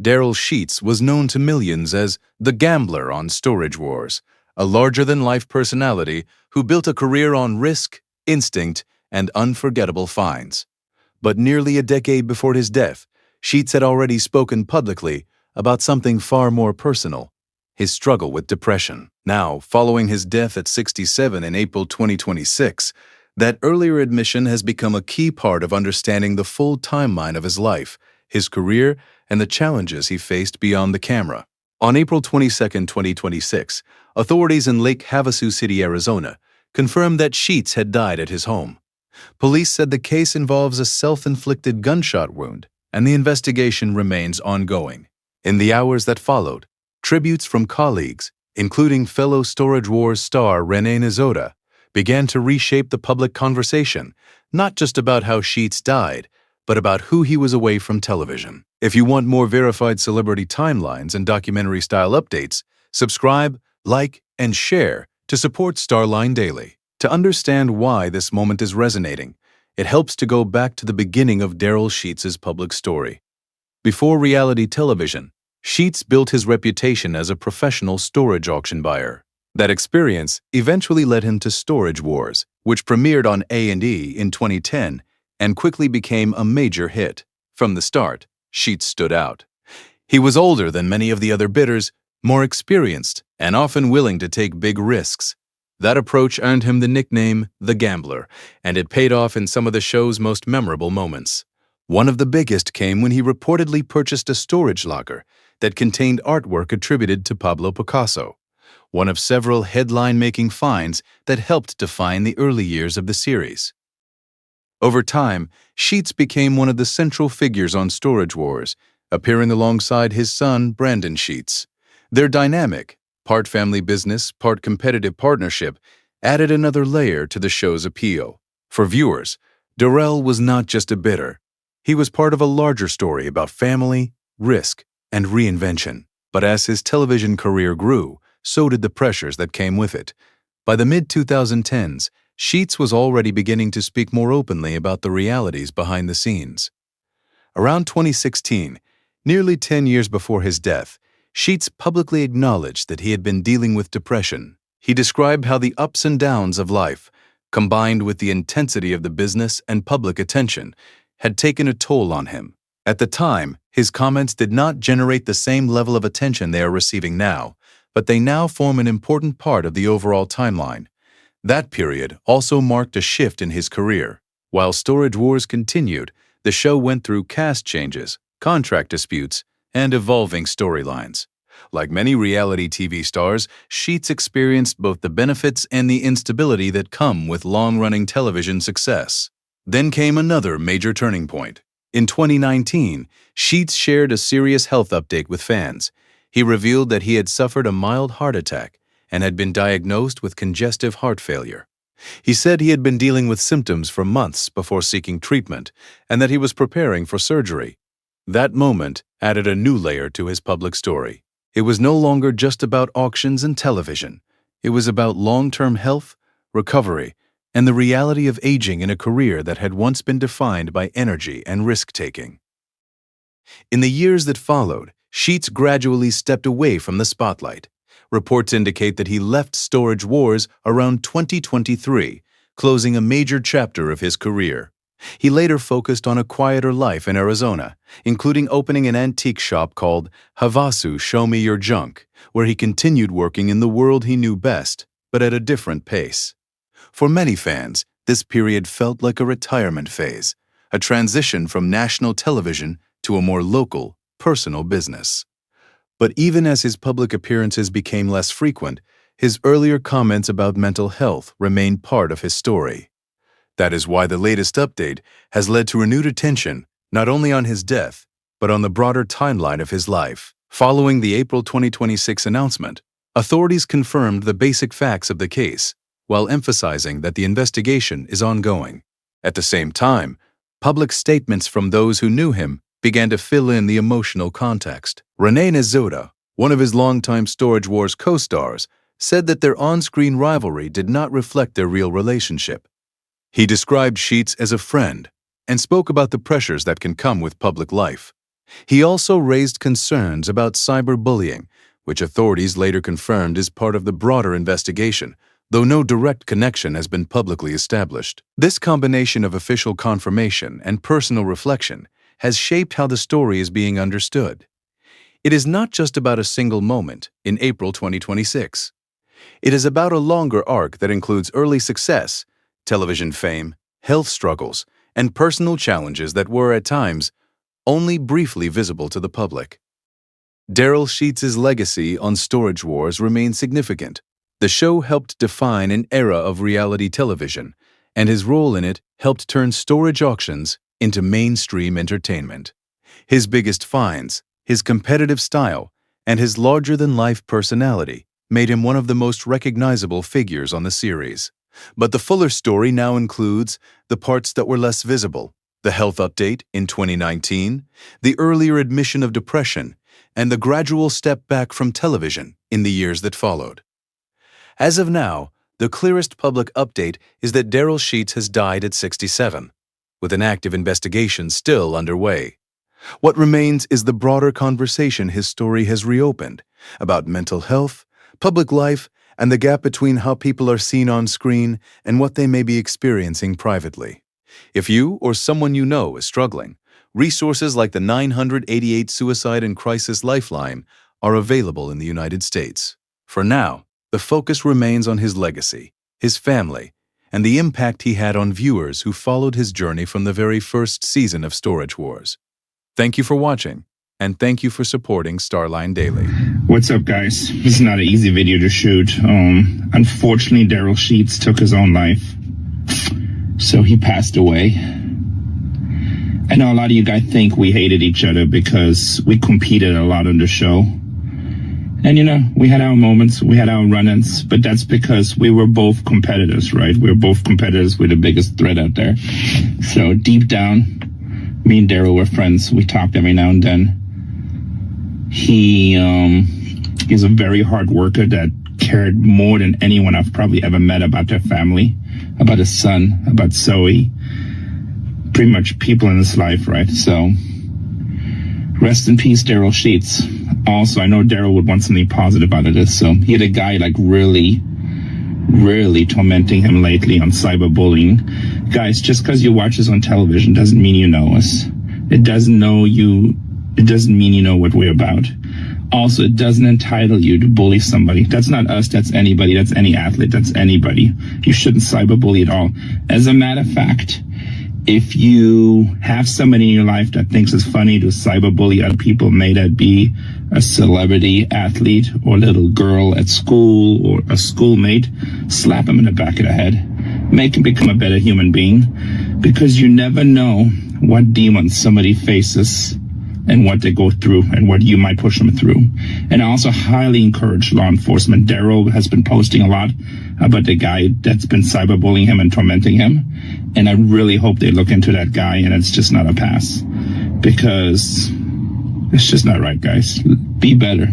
Darrell Sheets was known to millions as the gambler on Storage Wars, a larger-than-life personality who built a career on risk, instinct, and unforgettable finds. But nearly a decade before his death, Sheets had already spoken publicly about something far more personal: his struggle with depression. Now, following his death at 67 in April 2026, that earlier admission has become a key part of understanding the full timeline of his life, his career, and the challenges he faced beyond the camera. On April 22, 2026, authorities in Lake Havasu City, Arizona, confirmed that Sheets had died at his home. Police said the case involves a self-inflicted gunshot wound, and the investigation remains ongoing. In the hours that followed, tributes from colleagues, including fellow Storage Wars star Renee Nizoda, began to reshape the public conversation, not just about how Sheets died, but about who he was away from television. If you want more verified celebrity timelines and documentary-style updates, subscribe, like, and share to support Starline Daily. To understand why this moment is resonating, it helps to go back to the beginning of Darrell Sheets' public story. Before reality television, Sheets built his reputation as a professional storage auction buyer. That experience eventually led him to Storage Wars, which premiered on A&E in 2010 and quickly became a major hit. From the start, Sheets stood out. He was older than many of the other bidders, more experienced, and often willing to take big risks. That approach earned him the nickname The Gambler, and it paid off in some of the show's most memorable moments. One of the biggest came when he reportedly purchased a storage locker that contained artwork attributed to Pablo Picasso, one of several headline-making finds that helped define the early years of the series. Over time, Sheets became one of the central figures on Storage Wars, appearing alongside his son, Brandon Sheets. Their dynamic, part family business, part competitive partnership, added another layer to the show's appeal. For viewers, Darrell was not just a bidder. He was part of a larger story about family, risk, and reinvention. But as his television career grew, so did the pressures that came with it. By the mid-2010s, Sheets was already beginning to speak more openly about the realities behind the scenes. Around 2016, nearly 10 years before his death, Sheets publicly acknowledged that he had been dealing with depression. He described how the ups and downs of life, combined with the intensity of the business and public attention, had taken a toll on him. At the time, his comments did not generate the same level of attention they are receiving now, but they now form an important part of the overall timeline. That period also marked a shift in his career. While Storage Wars continued, the show went through cast changes, contract disputes, and evolving storylines. Like many reality TV stars, Sheets experienced both the benefits and the instability that come with long-running television success. Then came another major turning point. In 2019, Sheets shared a serious health update with fans. He revealed that he had suffered a mild heart attack and had been diagnosed with congestive heart failure. He said he had been dealing with symptoms for months before seeking treatment and that he was preparing for surgery. That moment added a new layer to his public story. It was no longer just about auctions and television. It was about long-term health, recovery, and the reality of aging in a career that had once been defined by energy and risk-taking. In the years that followed, Sheets gradually stepped away from the spotlight. Reports indicate that he left Storage Wars around 2023, closing a major chapter of his career. He later focused on a quieter life in Arizona, including opening an antique shop called Havasu Show Me Your Junk, where he continued working in the world he knew best, but at a different pace. For many fans, this period felt like a retirement phase, a transition from national television to a more local, personal business. But even as his public appearances became less frequent, his earlier comments about mental health remained part of his story. That is why the latest update has led to renewed attention not only on his death, but on the broader timeline of his life. Following the April 2026 announcement, authorities confirmed the basic facts of the case, while emphasizing that the investigation is ongoing. At the same time, public statements from those who knew him began to fill in the emotional context. Renee Nizoda, one of his longtime Storage Wars co-stars, said that their on-screen rivalry did not reflect their real relationship. He described Sheets as a friend and spoke about the pressures that can come with public life. He also raised concerns about cyberbullying, which authorities later confirmed is part of the broader investigation, though no direct connection has been publicly established. This combination of official confirmation and personal reflection has shaped how the story is being understood. It is not just about a single moment in April 2026. It is about a longer arc that includes early success, television fame, health struggles, and personal challenges that were, at times, only briefly visible to the public. Darrell Sheets' legacy on Storage Wars remains significant. The show helped define an era of reality television, and his role in it helped turn storage auctions into mainstream entertainment. His biggest finds, his competitive style, and his larger-than-life personality made him one of the most recognizable figures on the series. But the fuller story now includes the parts that were less visible: the health update in 2019, the earlier admission of depression, and the gradual step back from television in the years that followed. As of now, the clearest public update is that Darrell Sheets has died at 67, with an active investigation still underway. What remains is the broader conversation his story has reopened about mental health, public life, and the gap between how people are seen on screen and what they may be experiencing privately. If you or someone you know is struggling, resources like the 988 Suicide and Crisis Lifeline are available in the United States. For now, the focus remains on his legacy, his family, and the impact he had on viewers who followed his journey from the very first season of Storage Wars. Thank you for watching, and thank you for supporting Starline Daily. What's up, guys? This is not an easy video to shoot. Unfortunately, Darrell Sheets took his own life, so he passed away. I know a lot of you guys think we hated each other because we competed a lot on the show. And, you know, we had our moments, we had our run-ins, but that's because we were both competitors, right? We were both competitors. We're the biggest threat out there. So deep down, me and Daryl were friends. We talked every now and then. He's a very hard worker that cared more than anyone I've probably ever met about their family, about his son, about Zoe, pretty much people in his life, right? So rest in peace, Darrell Sheets. Also, I know Daryl would want something positive out of this. So he had a guy like really tormenting him lately on cyberbullying. Guys, just because you watch us on television doesn't mean you know us. It doesn't mean you know what we're about. Also, it doesn't entitle you to bully somebody. That's not us, that's anybody, that's any athlete, that's anybody. You shouldn't cyberbully at all. As a matter of fact, if you have somebody in your life that thinks it's funny to cyberbully other people, may that be a celebrity athlete or a little girl at school or a schoolmate, slap him in the back of the head. Make him become a better human being, because you never know what demons somebody faces and what they go through and what you might push them through. And I also highly encourage law enforcement. Daryl has been posting a lot about the guy that's been cyberbullying him and tormenting him. And I really hope they look into that guy and it's just not a pass, because it's just not right, guys. Be better.